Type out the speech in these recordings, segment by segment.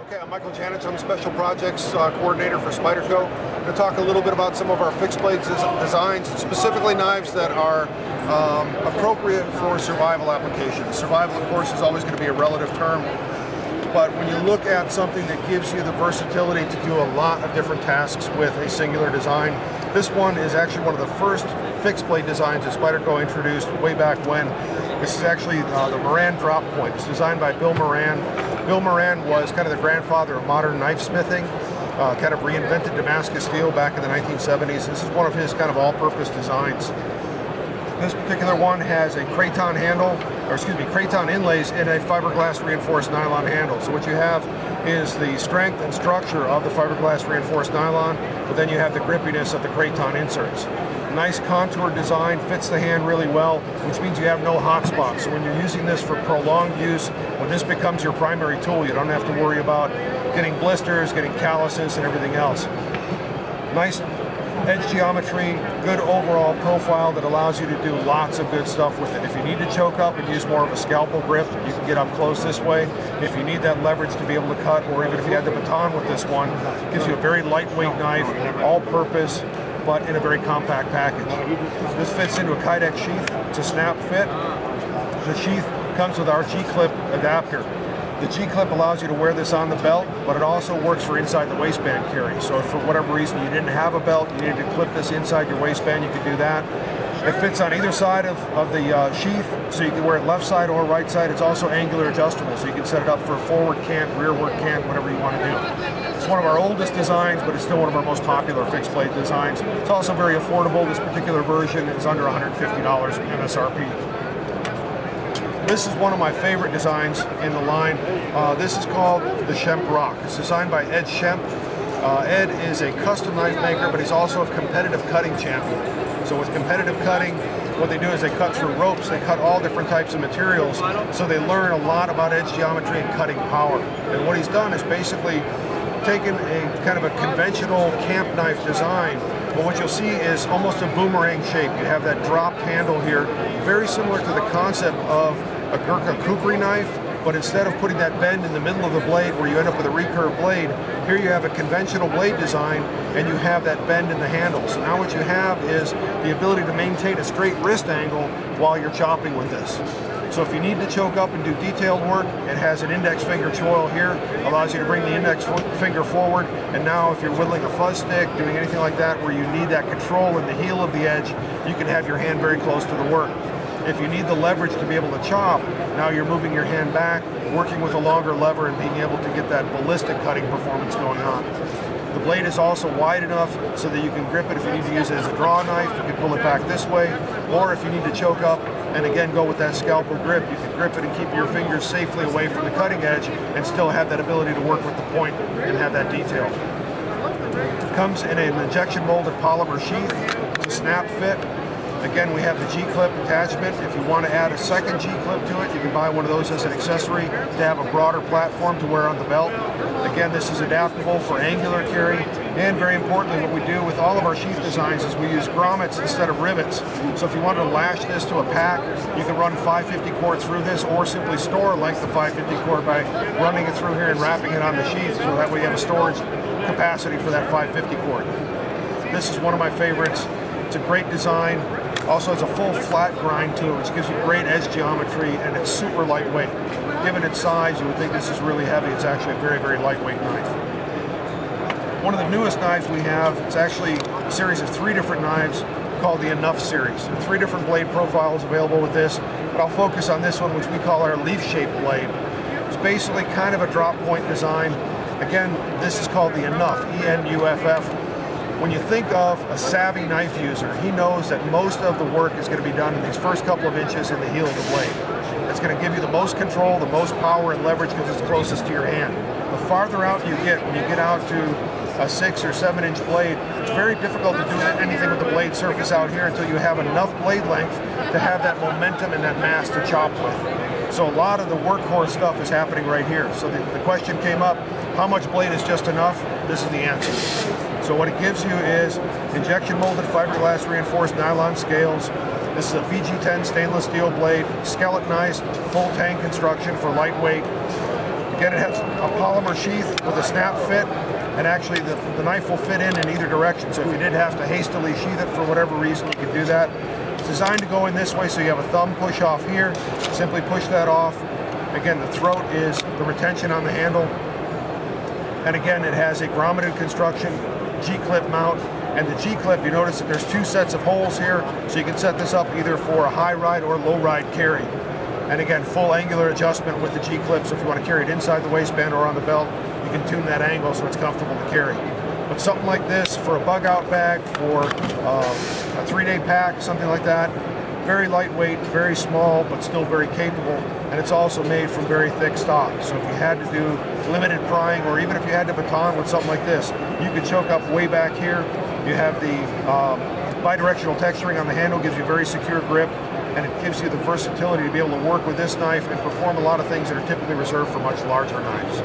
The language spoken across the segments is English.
Okay, I'm Michael Janich. I'm Special Projects Coordinator for Spyderco. I'm going to talk a little bit about some of our fixed blade designs, specifically knives that are appropriate for survival applications. Survival, of course, is always going to be a relative term, but when you look at something that gives you the versatility to do a lot of different tasks with a singular design, this one is actually one of the first fixed blade designs that Spyderco introduced way back when. This is actually the Moran drop point. It's designed by Bill Moran. Bill Moran was kind of the grandfather of modern knife smithing, kind of reinvented Damascus steel back in the 1970s. This is one of his kind of all-purpose designs. This particular one has a craton handle, or excuse me, craton inlays in a fiberglass reinforced nylon handle. So what you have is the strength and structure of the fiberglass reinforced nylon, but then you have the grippiness of the craton inserts. Nice contour design, fits the hand really well, which means you have no hot spots. So when you're using this for prolonged use, when this becomes your primary tool, you don't have to worry about getting blisters, getting calluses, and everything else. Nice edge geometry, good overall profile that allows you to do lots of good stuff with it. If you need to choke up and use more of a scalpel grip, you can get up close this way. If you need that leverage to be able to cut, or even if you had the baton with this one, it gives you a very lightweight knife, all-purpose, but in a very compact package. This fits into a Kydex sheath. It's a snap fit. The sheath comes with our G-clip adapter. The G-clip allows you to wear this on the belt, but it also works for inside the waistband carry. So if for whatever reason you didn't have a belt, you needed to clip this inside your waistband, you could do that. It fits on either side of the sheath, so you can wear it left side or right side. It's also angular adjustable, so you can set it up for a forward cant, rearward cant, whatever you want to do. It's one of our oldest designs, but it's still one of our most popular fixed blade designs. It's also very affordable. This particular version is under $150 MSRP. This is one of my favorite designs in the line. This is called the Shemp Rock. It's designed by Ed Shemp. Ed is a custom knife maker, but he's also a competitive cutting champion. So with competitive cutting, what they do is they cut through ropes, they cut all different types of materials, so they learn a lot about edge geometry and cutting power. And what he's done is basically taken a kind of a conventional camp knife design, but what you'll see is almost a boomerang shape. You have that dropped handle here, very similar to the concept of a Gurkha kukri knife, but instead of putting that bend in the middle of the blade where you end up with a recurve blade, here you have a conventional blade design and you have that bend in the handle. So now what you have is the ability to maintain a straight wrist angle while you're chopping with this. So if you need to choke up and do detailed work, it has an index finger choil here, allows you to bring the index finger forward, and now if you're whittling a fuzz stick, doing anything like that where you need that control in the heel of the edge, you can have your hand very close to the work. If you need the leverage to be able to chop, now you're moving your hand back, working with a longer lever and being able to get that ballistic cutting performance going on. The blade is also wide enough so that you can grip it if you need to use it as a draw knife. You can pull it back this way, or if you need to choke up and again go with that scalpel grip, you can grip it and keep your fingers safely away from the cutting edge and still have that ability to work with the point and have that detail. It comes in an injection molded polymer sheath. It's a snap fit. Again, we have the G-clip attachment. If you want to add a second G-clip to it, you can buy one of those as an accessory to have a broader platform to wear on the belt. Again, this is adaptable for angular carry, and very importantly, what we do with all of our sheath designs is we use grommets instead of rivets. So if you wanted to lash this to a pack, you can run 550 cord through this, or simply store a length of 550 cord by running it through here and wrapping it on the sheath, so that way you have a storage capacity for that 550 cord. This is one of my favorites. It's a great design. Also has a full flat grind to it, which gives you great edge geometry, and it's super lightweight. Given its size, you would think this is really heavy. It's actually a very, very lightweight knife. One of the newest knives we have, it's actually a series of 3 different knives called the Enough series. 3 different blade profiles available with this, but I'll focus on this one, which we call our leaf-shaped blade. It's basically kind of a drop point design. Again, this is called the Enough, E-N-U-F-F. When you think of a savvy knife user, he knows that most of the work is going to be done in these first couple of inches in the heel of the blade. It's going to give you the most control, the most power and leverage because it's closest to your hand. The farther out you get, when you get out to a 6 or 7 inch blade, it's very difficult to do anything with the blade surface out here until you have enough blade length to have that momentum and that mass to chop with. So a lot of the workhorse stuff is happening right here. So the question came up, how much blade is just enough? This is the answer. So what it gives you is injection molded fiberglass reinforced nylon scales. This is a VG10 stainless steel blade, skeletonized, full tang construction for lightweight. Again, it has a polymer sheath with a snap fit, and actually the knife will fit in either direction. So if you did have to hastily sheath it for whatever reason, you could do that. It's designed to go in this way, so you have a thumb push off here. Simply push that off. Again, the throat is the retention on the handle. And again, it has a grommeted construction, G-clip mount. And the G-clip, you notice that there's two sets of holes here, so you can set this up either for a high ride or low ride carry. And again, full angular adjustment with the G-clip, so if you want to carry it inside the waistband or on the belt, you can tune that angle so it's comfortable to carry. But something like this for a bug out bag, for a 3-day pack, something like that, very lightweight, very small, but still very capable. And it's also made from very thick stock. So if you had to do limited prying, or even if you had to baton with something like this, you could choke up way back here. You have the bidirectional texturing on the handle, gives you very secure grip, and it gives you the versatility to be able to work with this knife and perform a lot of things that are typically reserved for much larger knives.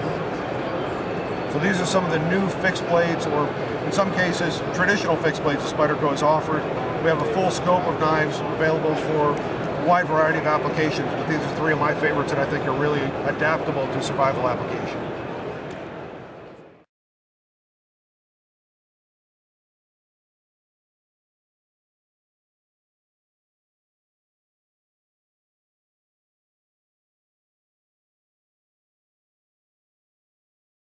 So these are some of the new fixed blades, or in some cases, traditional fixed blades that Spyderco has offered. We have a full scope of knives available for a wide variety of applications, but these are 3 of my favorites that I think are really adaptable to survival applications.